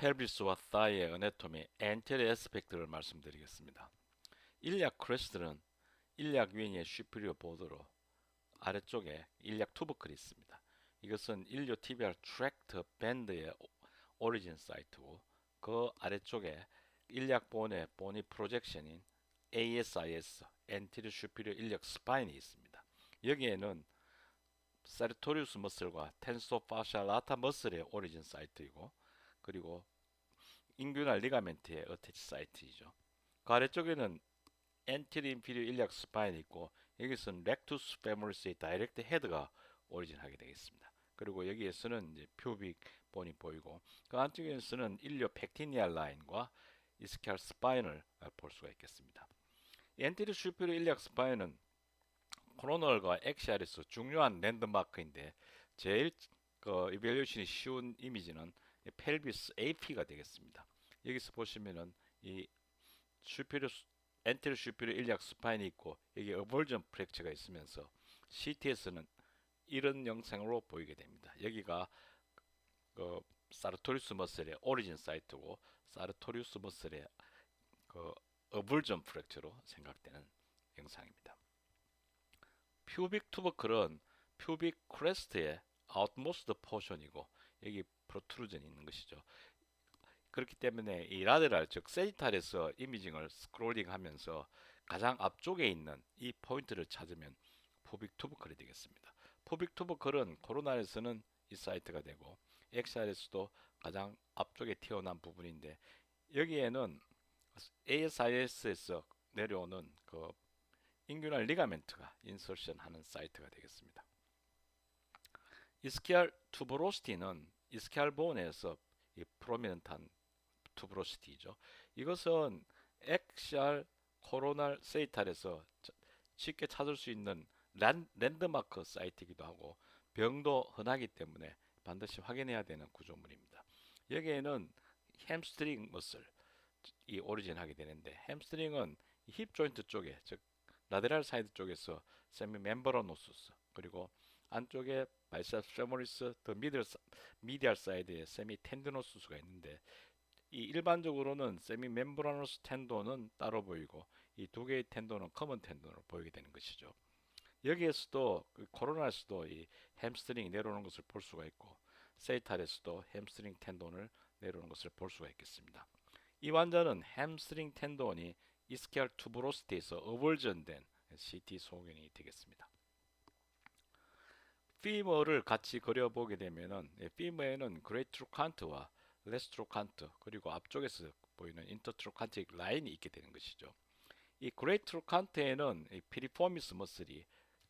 펠비스와 사이의 어네토미, 엔테리어 에스펙트를 말씀드리겠습니다. 일약 크레스트는 일약 윙의 슈피리어 보드로 아래쪽에 일약 투버클이 있습니다. 이것은 일류 TBR 트랙터 밴드의 오리진 사이트고, 그 아래쪽에 일약 본의 보니 프로젝션인 ASIS, 엔티리어 슈피리어 일약 스파인이 있습니다. 여기에는 세르토리우스 머슬과 텐소 파샤 라타 머슬의 오리진 사이트이고, 그리고 인규날 리가멘트의 어태치 사이트이죠. 그 아래쪽에는 엔티리 인피리어 일약 스파인이 있고, 여기서는 렉투스 페모리스의 다이렉트 헤드가 오리진하게 되겠습니다. 그리고 여기에서는 이제 퓨빅 본이 보이고, 그 안쪽에서는 일류 펙티니알 라인과 이스키알 스파인을 볼 수가 있겠습니다. 엔티리 슈피리어 일약 스파인은 코로널과 엑시알에서 중요한 랜드마크인데, 제일 이벨루션이 쉬운 이미지는 펠비스 AP가 되겠습니다. 여기서 보시면은 이 슈피리어 엔테리어 슈피리어 일약 스파인이 있고, 여기 어벌전 프랙처가 있으면서 CT에서는 이런 영상으로 보이게 됩니다. 여기가 그 사르토리우스 머슬의 오리진 사이트고, 사르토리우스 머슬의 그 어벌전 프랙처로 생각되는 영상입니다. 퓨빅 투버클은 퓨빅 크레스트의 아웃모스트 포션이고, 여기 프로트루전이 있는 것이죠. 그렇기 때문에 이 라데랄, 즉 세지탈에서 이미징을 스크롤링 하면서 가장 앞쪽에 있는 이 포인트를 찾으면 푸빅 투버클이 되겠습니다. 푸빅 투버클은 코로나에서는 이 사이트가 되고, 엑셀에서도 가장 앞쪽에 튀어나온 부분인데, 여기에는 ASIS에서 내려오는 그 인규널 리가멘트가 인설션 하는 사이트가 되겠습니다. 이스키알 투브로시티는 이스키알 본에서 이 프로미넌트한 투브로시티죠. 이것은 엑시알 코로날 세이탈에서 쉽게 찾을 수 있는 랜드마크 사이트이기도 하고, 병도 흔하기 때문에 반드시 확인해야 되는 구조물입니다. 여기에는 햄스트링 머슬이 오리진하게 되는데, 햄스트링은 힙 조인트 쪽에, 즉 라데랄 사이드 쪽에서 세미 멤버라노스스, 그리고 안쪽에 바이셉스 페모리스 더 미디얼 사이드에 세미 텐디노스가 있는데, 이 일반적으로는 세미 멤브라노스 텐도는 따로 보이고, 이 두 개의 텐도는 커먼 텐도로 보이게 되는 것이죠. 여기에서도 코로나에서도 이 햄스트링이 내려오는 것을 볼 수가 있고, 세이탈에서도 햄스트링 텐돈을 내려오는 것을 볼 수가 있겠습니다. 이 환자는 햄스트링 텐돈이 이스키알 투브로스티에서 어벌전된 CT 소견이 되겠습니다. 피머를 같이 그려보게 되면은, 피머에는 그레이트로칸트와 레스트로칸트, 그리고 앞쪽에서 보이는 인터트로칸틱 라인이 있게 되는 것이죠. 이 그레이트로칸트에는 피리포미스 머슬이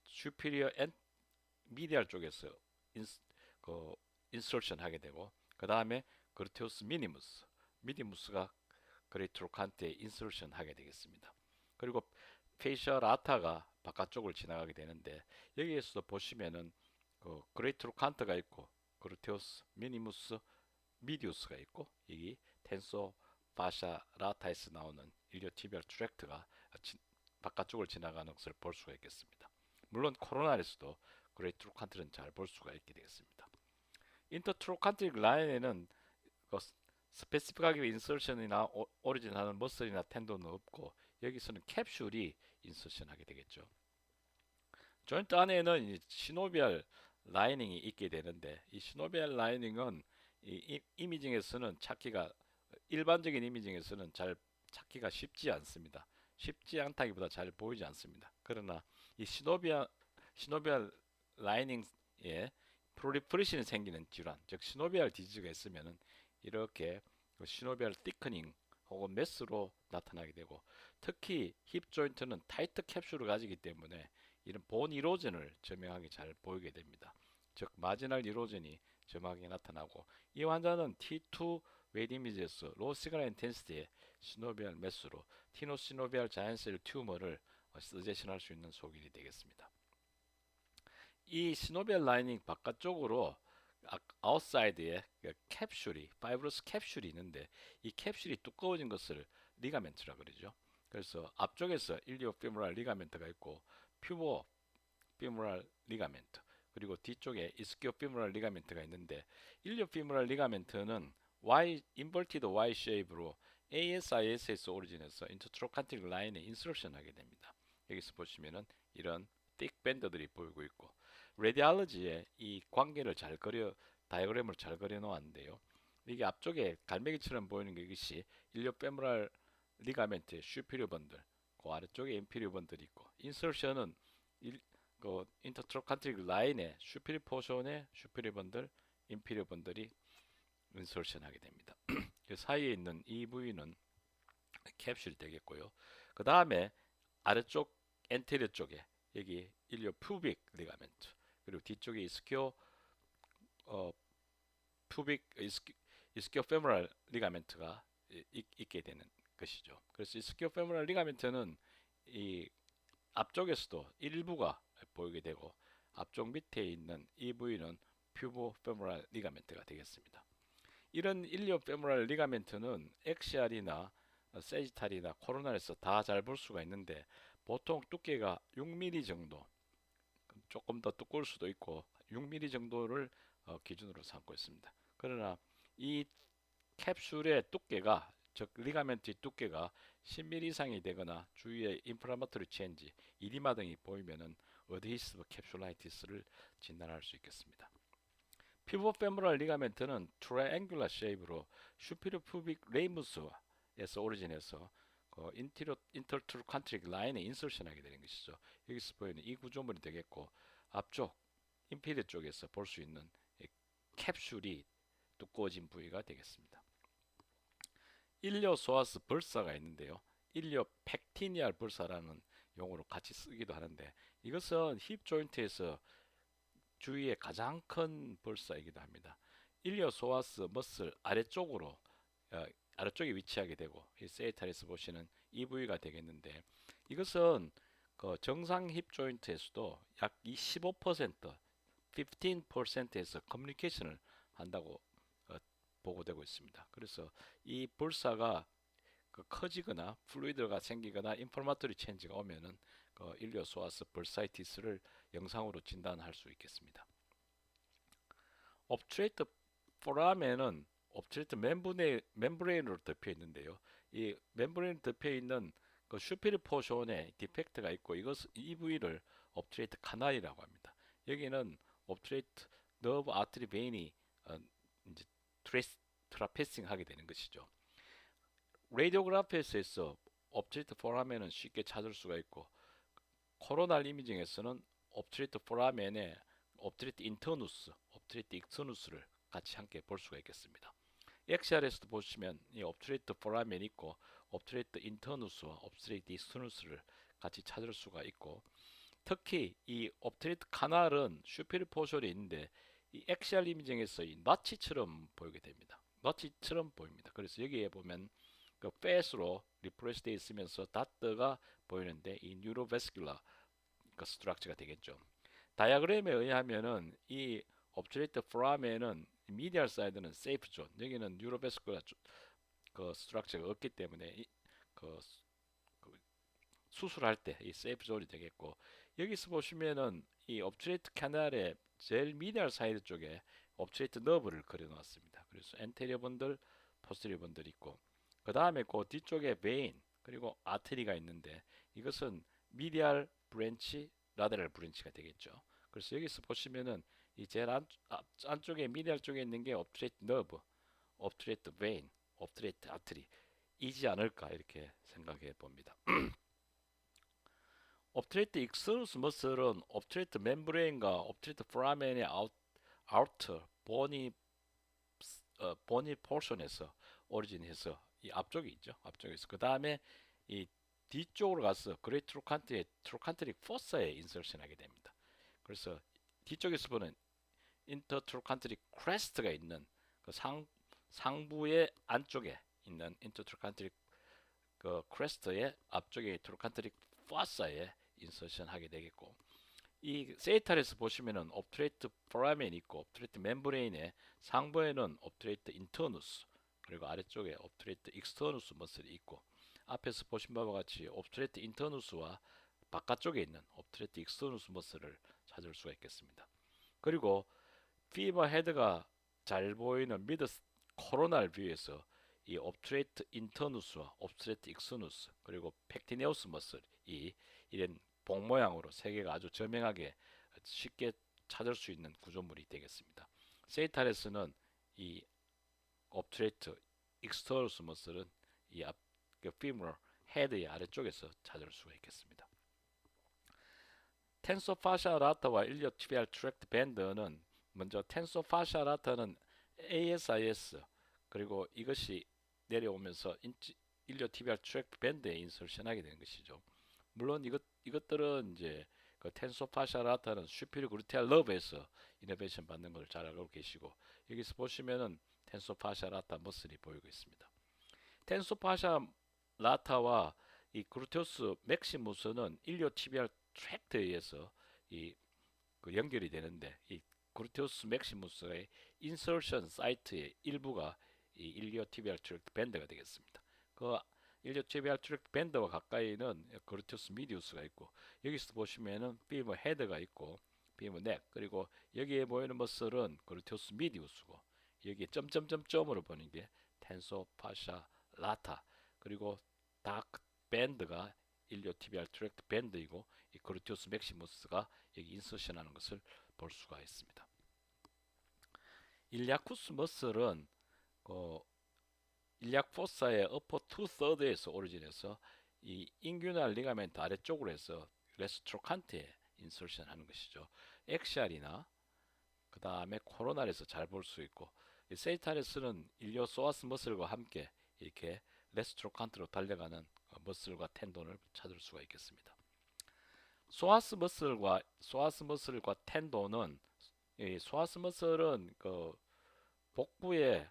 슈피리어 앤 미디얼 쪽에서 그 인설션 하게 되고, 그 다음에 그르테우스 미니무스가 그레이트로칸트에 인설션 하게 되겠습니다. 그리고 페이셜 아타가 바깥쪽을 지나가게 되는데, 여기에서도 보시면은 그레이트로칸트가 있고, 그르테우스 미니무스 미디우스가 있고, 이 텐소 파샤 라타에서 나오는 일리오티비얼 트랙트가 바깥쪽을 지나가는 것을 볼 수가 있겠습니다. 물론 코로나에서도 그레이트로칸트는 잘 볼 수가 있게 되겠습니다. 인터트로칸틱 라인에는 그 스페시픽하게 인설션이나 오리진하는 머슬이나 텐도는 없고, 여기서는 캡슐이 인설션하게 되겠죠. 조인트 안에는 시노비얼 라이닝이 있게 되는데, 이 시노비얼 라이닝은 이 이미징에서는 찾기가, 일반적인 이미징에서는 잘 찾기가 쉽지 않습니다. 쉽지 않다기보다 잘 보이지 않습니다. 그러나 이 시노비얼 라이닝에 프롤리퍼레이션이 생기는 질환, 즉 시노비얼 디지즈가 있으면은 이렇게 시노비얼 티커닝 혹은 메스로 나타나게 되고, 특히 힙 조인트는 타이트 캡슐을 가지기 때문에 이런 본 이로전을 저명하게 잘 보이게 됩니다. 즉 마지널 이로전이 점하게 나타나고, 이 환자는 T2 웨이트 이미지에서 로우 시그널 인텐시티의 시노비얼 메스로 티노시노비얼 자연셀 튜머를 서제션할 수 있는 소견이 되겠습니다. 이 시노비얼 라이닝 바깥쪽으로 아웃사이드에 캡슐이, 파이브러스 캡슐이 있는데, 이 캡슐이 두꺼워진 것을 리가멘트라 그러죠. 그래서 앞쪽에서 일리오 피모랄 리가멘트가 있고, 퓨보 피모랄 리가멘트, 그리고 뒤쪽에 이스키오 피모랄 리가멘트가 있는데, 일리오 피모랄 리가멘트는 Y 인버티드 Y 쉐입으로 ASIS에서 오리진해서 인터트로칸틱 라인에 인서션 하게 됩니다. 여기서 보시면은 이런 틱 밴드들이 보이고 있고 레디알러지에 이 관계를 잘 그려 다이어그램을 잘 그려 놓았는데요. 이게 앞쪽에 갈매기처럼 보이는 게 이것이 일리오페모랄 리가멘트의 슈피리어 번들, 그 아래쪽에 인피리어 번들이 있고 인서션은 그 인터트로칸틱 라인의 슈피리어 포션의 슈피리어 번들, 인피리어 번들이 인서션 하게 됩니다. 그 사이에 있는 이 부위는 캡슐이 되겠고요. 그 다음에 아래쪽 엔테리어 쪽에 여기 일리오 푸빅 리가멘트 그리고 뒤쪽에 이스키오 어, 푸빅 이스키오 페모랄 리가멘트가 있게 되는 것이죠. 그래서 이스키오 페모랄 리가멘트는 이 앞쪽에서도 일부가 보이게 되고 앞쪽 밑에 있는 이 부위는 퓨보 페모랄 리가멘트가 되겠습니다. 이런 일리오 페모랄 리가멘트는 엑시알이나 세지탈이나 코로나에서 다 잘 볼 수가 있는데 보통 두께가 6mm 정도, 조금 더 두꺼울 수도 있고 6mm 정도를 기준으로 삼고 있습니다. 그러나 이 캡슐의 두께가 즉 리가멘트의 두께가 10mm 이상이 되거나 주위에 인플라마토리 체인지, 이디마 등이 보이면은 어드히시브 캡슐라이티스를 진단할 수 있겠습니다. 피부페모랄 리가멘트는 트라이앵귤러 쉐입으로 슈피리어 푸빅 레이무스에서 오리진해서 인터트루칸트릭 라인에 인설션하게 되는 것이죠. 여기서 보이는 이 구조물이 되겠고 앞쪽 인피리어 쪽에서 볼 수 있는 캡슐이 두꺼워진 부위가 되겠습니다. 일리오소아스 벌사가 있는데요. 일리오 팩티니알 벌사라는 용어로 같이 쓰기도 하는데 이것은 힙 조인트에서 주위에 가장 큰 벌사이기도 합니다. 일리오소아스 머슬 아래쪽으로 아래쪽에 위치하게 되고 이 세이탈에서 보시는 이 부위가 되겠는데 이것은 그 정상 힙 조인트에서도 약 15% 15%에서 커뮤니케이션을 한다고 보고되고 있습니다. 그래서 이 불사가 커지거나 플루이드가 생기거나 인플라마토리 체인지가 오면은 일리오소아스 벌사이티스를 영상으로 진단할 수 있겠습니다. 옵트레이트 포라멘은 옵트레이트 멤브레인으로 덮여 있는데요. 이 멤브레인 덮여 있는 그 슈피리 포션에 디펙트가 있고 이 부위를 옵트레이트 카날이라고 합니다. 여기는 옵트레이트 너브 아트리 베인이 이제 트라페싱 하게 되는 것이죠. 레디오그래피에서 옵트레이트 포라멘은 쉽게 찾을 수가 있고 코로날 이미징에서는 옵트레이트 포라멘에 옵트레이트 인터누스, 옵트레이트 익스터누스를 같이 함께 볼 수가 있겠습니다. 엑시알에서도 보시면 이 옵트레이트 포라멘 있고 옵트레이트 인터누스와 옵트레이트 익스터누스를 같이 찾을 수가 있고 특히 이 옵트레이트 카날은 슈피리 포션이 있는데 이 엑시알 이미징에서 이 너치처럼 보이게 됩니다. 너치처럼 보입니다. 그래서 여기에 보면 그 페이스로 리프레스 되어 있으면서 다트가 보이는데 이 뉴로베스큘러 그 스트럭처가 되겠죠. 다이아그램에 의하면은 이 옵트레이트 포라멘은 미디얼 사이드는 세이프 존, 여기는 뉴로베스큘러 그 스트럭처가 없기 때문에 그, 그 수술할 때 이 세이프 존이 되겠고 여기서 보시면은 이 옵트레이트 캐널의 제일 미디얼 사이드 쪽에 옵트레이트 너브를 그려놨습니다. 그래서 엔테리어 번들, 포스테리어 번들이 있고 그 다음에 그 뒤쪽에 베인 그리고 아테리가 있는데 이것은 미디얼 브랜치, 라테럴 브랜치가 되겠죠. 그래서 여기서 보시면은 이 제일 안쪽에 미디얼 쪽에 있는 게 옵트레이트 너브, 옵트레이트 베인, 옵트레이트 아테리 이지 않을까 이렇게 생각해 봅니다. 옵트레이트 익스터누스 머슬은 옵트레이트 멤브레인과 옵트레이트 포라멘의 아우터 보니 포션에서 오리진해서 이 앞쪽에 있죠. 앞쪽에서 그 다음에 이 뒤쪽으로 가서 그레이트 트로칸트릭 포사에 인설션하게 됩니다. 그래서 뒤쪽에서 보는 인터트로칸트릭 크레스트가 있는 그 상부의 안쪽에 있는 인터트로칸트릭 그 크레스트의 앞쪽에 트로칸트릭 포사에 인설션 하게 되겠고 이 세이탈에서 보시면은 옵트레이트 포라멘 있고 옵트레이트 멤브레인의 상부에는 옵트레이트 인터누스 그리고 아래쪽에 옵트레이트 익스터누스 머슬이 있고 앞에서 보신 바와 같이 옵트레이트 인터누스와 바깥쪽에 있는 옵트레이트 익스터누스 머슬을 찾을 수가 있겠습니다. 그리고 피버 헤드가 잘 보이는 미드 코로나를 비유해서 이 옵트레이트 인터누스와 옵트레이트 익스누스 그리고 펙티네우스 머슬이 이런 봉 모양으로 세 개가 아주 저명하게 쉽게 찾을 수 있는 구조물이 되겠습니다. 세이탈레스는 이 옵트레이트 익스터누스 머슬은 이 앞, 그 피머럴 헤드의 아래쪽에서 찾을 수가 있겠습니다. 텐소 파샤 라타와 일리오티비알 트랙트 밴드는 먼저 텐소 파샤 라타는 ASIS 그리고 이것이 내려오면서 일리오티비알 트랙트 밴드에 인설션하게 되는 것이죠. 물론 이것들은 이제 그 텐소 파샤 라타는 슈피리 그루테알 러브에서 이노베이션 받는 걸 잘 알고 계시고 여기서 보시면은 텐소 파샤 라타 머슬이 보이고 있습니다. 텐소 파샤 라타와 이 그루테우스 맥시무스는 일리오티비알 트랙트에 의해서 그 연결이 되는데 이 그루테우스 맥시무스의 인서션 사이트의 일부가 이 일리오티비알 트랙트 밴드가 되겠습니다. 그 일리오티비알 트랙트 밴드와 가까이는 그루테우스 미디우스가 있고 여기서 보시면은 피머 헤드가 있고 피머 넥 그리고 여기에 보이는 머슬은 그루테우스 미디우스고 여기에 점점점점으로 보는 게 텐소 파샤 라타 그리고 다크 밴드가 일리오티비알 트랙트 밴드이고 이 그루티우스 맥시무스가 여기 인서션하는 것을 볼 수가 있습니다. 일리아쿠스 머슬은 일리악 포사의 어퍼 투 서드에서 오리진해서 이 인규날 리가멘트 아래쪽으로 해서 레스트로칸트에 인서션하는 것이죠. 엑시알이나 그 다음에 코로날에서 잘 볼 수 있고 세이탈에스는 일리오소아스 머슬과 함께 이렇게 레스트로칸트로 달려가는 머슬과 텐돈을 찾을 수가 있겠습니다. 소아스 머슬과 텐돈은 소아스 머슬은 그 복부의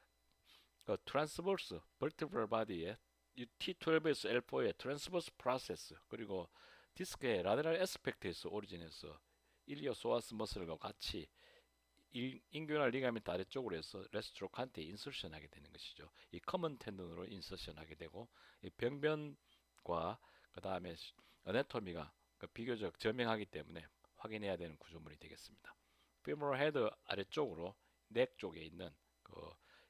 그 트랜스버스 벌티브럴 바디의 T12에서 L4의 트랜스버스 프로세스 그리고 디스크의 라테럴 에스펙트에서 오리진해서 일리오소아스 머슬과 같이 인규날 리가멘트 아래쪽으로 해서 레스트로칸트에 인서션하게 되는 것이죠. 이 커먼 텐던으로 인서션하게 되고 이 병변과 그 다음에 어네토미가 비교적 저명하기 때문에 확인해야 되는 구조물이 되겠습니다. 피모럴 헤드 아래쪽으로 넥 쪽에 있는 그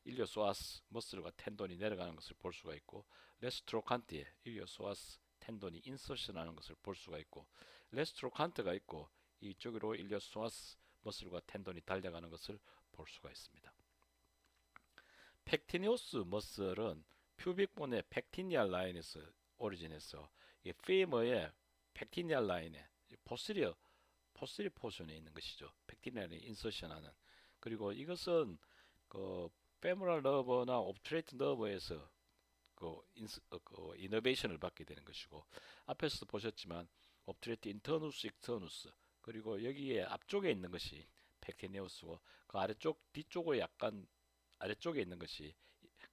일리오소아스 머슬과 텐돈이 내려가는 것을 볼 수가 있고 레스트로칸트에 일리오소아스 텐돈이 인서션하는 것을 볼 수가 있고 레스트로칸트가 있고 이쪽으로 일리오소아스 머슬과 텐돈이 달려가는 것을 볼 수가 있습니다. 펙티니오스 머슬은 퓨빅본의 펙티니알 라인에서 오리진해서 이 피머의 펙티니알 라인에 포스리어 포션에 있는 것이죠. 펙티니알에 인서션하는 그리고 이것은 그 페모랄 너버나 옵트레이트 너버에서 이노베이션을 받게 되는 것이고 앞에서도 보셨지만 옵트레이트 인터누스 익스터누스 그리고 여기에 앞쪽에 있는 것이 펙티니오스고 그 아래쪽 뒤쪽에 약간 아래쪽에 있는 것이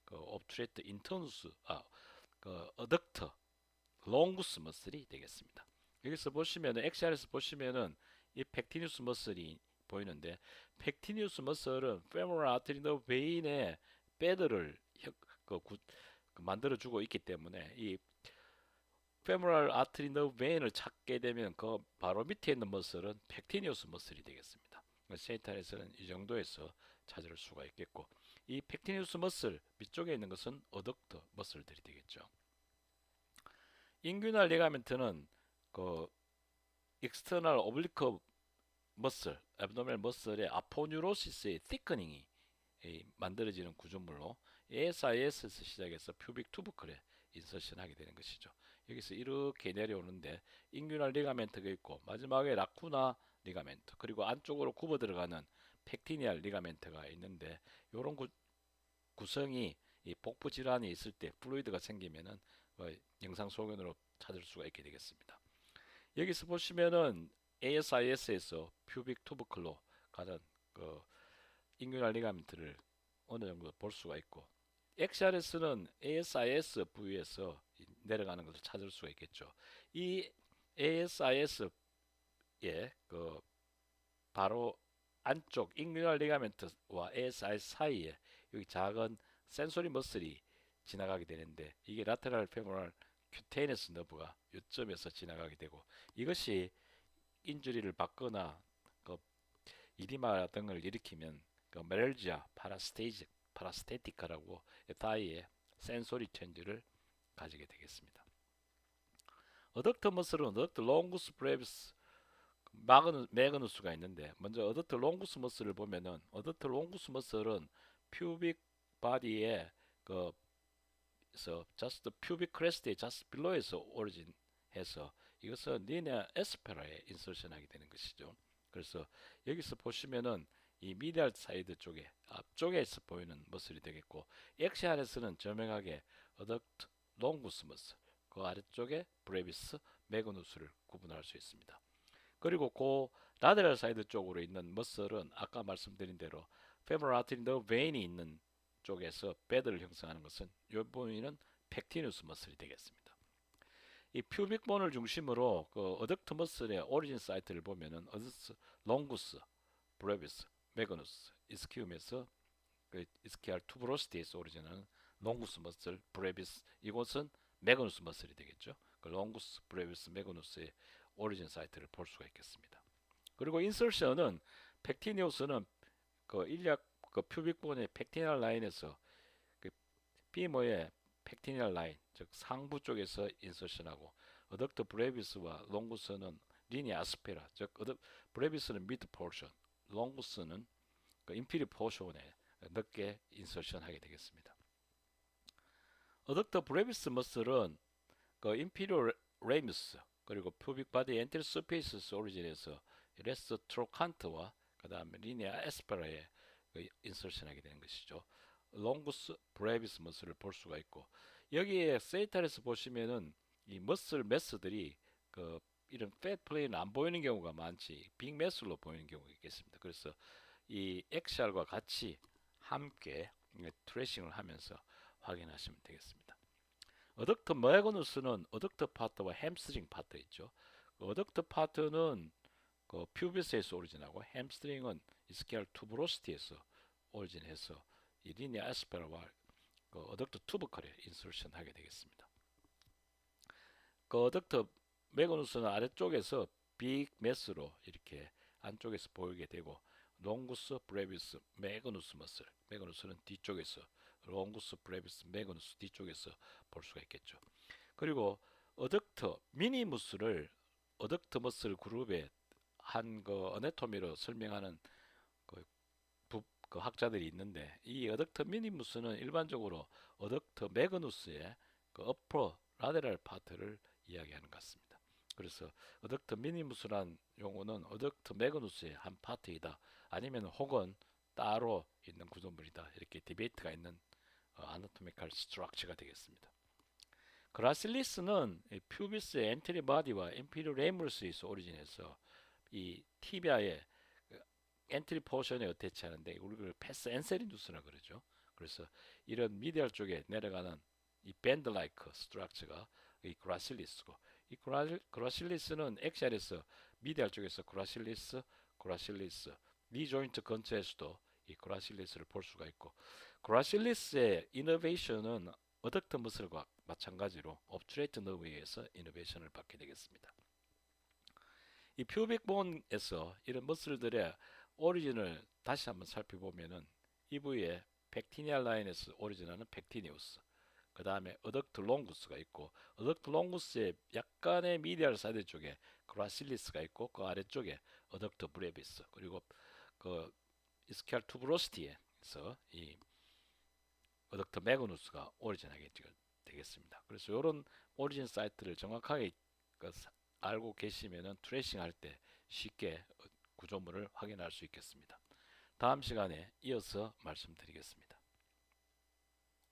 그 옵트레이트 인터누스 그 어덕터 롱구스 머슬이 되겠습니다. 여기서 보시면은 엑시알에서 보시면은 이 펙티니우스 머슬이 보이는데 펙티니우스 머슬은 페모럴 아트리 너브 베인의 패드를 만들어주고 있기 때문에 이 페모럴 아트리 너브 베인을 찾게 되면 그 바로 밑에 있는 머슬은 펙티니우스 머슬이 되겠습니다. 세이탈에서는 이 정도에서 찾을 수가 있겠고 이 펙티니우스 머슬 밑쪽에 있는 것은 어덕터 머슬들이 되겠죠. 인규날 리가멘트는 그 익스터널 오블리커 머슬, 앱도미널 머슬의 아포뉴로시스의 티커닝이 만들어지는 구조물로 ASIS에서 시작해서 퓨빅 투브클에 인서션하게 되는 것이죠. 여기서 이렇게 내려오는데 인규날 리가멘트가 있고 마지막에 라쿠나 리가멘트 그리고 안쪽으로 굽어 들어가는 펙티니알 리가멘트가 있는데 이런 구성이 이 복부 질환이 있을 때 플루이드가 생기면은 영상 소견으로 찾을 수가 있게 되겠습니다. 여기서 보시면은 ASIS에서 퓨빅 투브클로 가는 그 인규날 리가멘트를 어느 정도 볼 수가 있고 엑시알에서는 ASIS 부위에서 내려가는 것을 찾을 수가 있겠죠. 이 ASIS의 그 바로 안쪽 인규날 리가멘트와 ASIS 사이에 여기 작은 센소리 머슬이 지나가게 되는데 이게 라테랄 페모랄 큐테이너스 너브가 요점에서 지나가게 되고 이것이 인주리를 받거나 그 이디마 등을 일으키면 그 메럴지아 파라스테티카라고 타이의 센소리 체인지를 가지게 되겠습니다. 어덕터 머슬은 어덕터 롱구스 브레비스 매그누스가 있는데, 먼저 어덕터 롱구스 머슬을 보면은 어덕터 롱구스 머슬은 퓨빅 바디의 그 just pubic crest의 just below에서 오리진해서 이것은 리니어 에스페라에 인설션하게 되는 것이죠. 그래서 여기서 보시면은 이 미디얼 사이드 쪽에 앞쪽에서 보이는 머슬이 되겠고, 엑시알에서는 저명하게 어덕트 롱구스 머슬, 그 아래쪽에 브레비스 매그누스를 구분할 수 있습니다. 그리고 그 라테럴 사이드 쪽으로 있는 머슬은 아까 말씀드린 대로 페모럴 아트리 너 베인이 있는 쪽에서 배드를 형성하는 것은 이 부위는 펙티누스 머슬이 되겠습니다. 이 퓨빅 본을 중심으로 그 어덕트 머슬의 오리진 사이트를 보면은 어덕트 롱구스, 브레비스, 매그누스, 이스키움에서 그 이스키알 투브로스티에서 오리진하는 롱구스 머슬, 브레비스, 이곳은 매그누스 머슬이 되겠죠. 그 롱구스, 브레비스, 매그누스의 오리진 사이트를 볼 수가 있겠습니다. 그리고 인설션은 펙티니우스는 그 일약 그 퓨빅본의 펙티니얼 라인에서 그 피머의 펙티니얼 라인, 즉 상부 쪽에서 인설션하고, 어덕트 브레비스와 롱구스는 리니아 아스페라, 즉 브레비스는 미드 포션, 롱구스는 그 인피리 포션에 넓게 인설션하게 되겠습니다. 어덕트 브레비스 머슬은 그 인피리어 레미스 그리고 퓨빅 바디 엔테리 서페이스 오리진에서 레스 트로칸트와 그 다음에 리니아 에스페라에 그 인설션하게 되는 것이죠. 롱구스 브레비스 머슬을 볼 수가 있고, 여기에 세이탈에서 보시면은 이 머슬 매스들이 그 이런 팻 플레이는 안 보이는 경우가 많지 빅 매슬로 보이는 경우가 있겠습니다. 그래서 이 엑시알과 같이 함께 트레이싱을 하면서 확인하시면 되겠습니다. 어덕트 매그누스는 어덕트 파트와 햄스트링 파트 있죠. 어덕트 파트는 그 퓨비스에서 오리진하고, 햄스트링은 이스키알 투브로스티에서 오리진해서 이 리니아 에스페라와 그 어덕트 투버컬에 인설션하게 되겠습니다. 그 어덕트 매그누스는 아래쪽에서 빅 매스로 이렇게 안쪽에서 보이게 되고, 롱구스 브레비스 매그누스 머슬, 매그누스는 뒤쪽에서, 롱구스 브레비스 매그누스 뒤쪽에서 볼 수가 있겠죠. 그리고 어덕트 미니무스를 어덕트 머슬 그룹의 한 그 어네토미로 설명하는 그, 그 학자들이 있는데, 이 어덕트 미니무스는 일반적으로 어덕트 매그누스의 그 어퍼 라테랄 파트를 이야기하는 것 같습니다. 그래서 어덕트 미니무스란 용어는 어덕트 매그누스의 한 파트이다, 아니면 혹은 따로 있는 구조물이다, 이렇게 디베이트가 있는 아나토미컬 스트럭처가 되겠습니다. 그라실리스는 퓨비스의 엔테리 바디와 인피리어 레이머스에서 오리진해서 이 티비아의 엔트리 포션에 어태치하는데 우리가 패스 엔세리누스라 그러죠. 그래서 이런 미디얼 쪽에 내려가는 이 밴드 라이크 스트럭처가 이 그라실리스고, 이 그라실리스는 엑시알에서 미디얼 쪽에서 그라실리스 니 조인트 근처에서도 이 그라실리스를 볼 수가 있고, 그라실리스의 이노베이션은 어덕트 머슬과 마찬가지로 옵트레이트 너브에서 이노베이션을 받게 되겠습니다. 이 퓨빅 본에서 이런 머슬들의 오리진을 다시 한번 살펴보면은 이 부위에 펙티니얼 라인에서 오리진하는 펙티니우스, 그 다음에 어덕트 롱구스가 있고, 어덕트 롱구스의 약간의 미디얼 사이드 쪽에 그라실리스가 있고, 그 아래쪽에 어덕트 브레비스, 그리고 그 이스키알 투브로스티에서 이 어덕트 매그누스가 오리진하게 되겠습니다. 그래서 이런 오리진 사이트를 정확하게 알고 계시면은 트레이싱 할 때 쉽게 구조물을 확인할 수 있겠습니다. 다음 시간에 이어서 말씀드리겠습니다.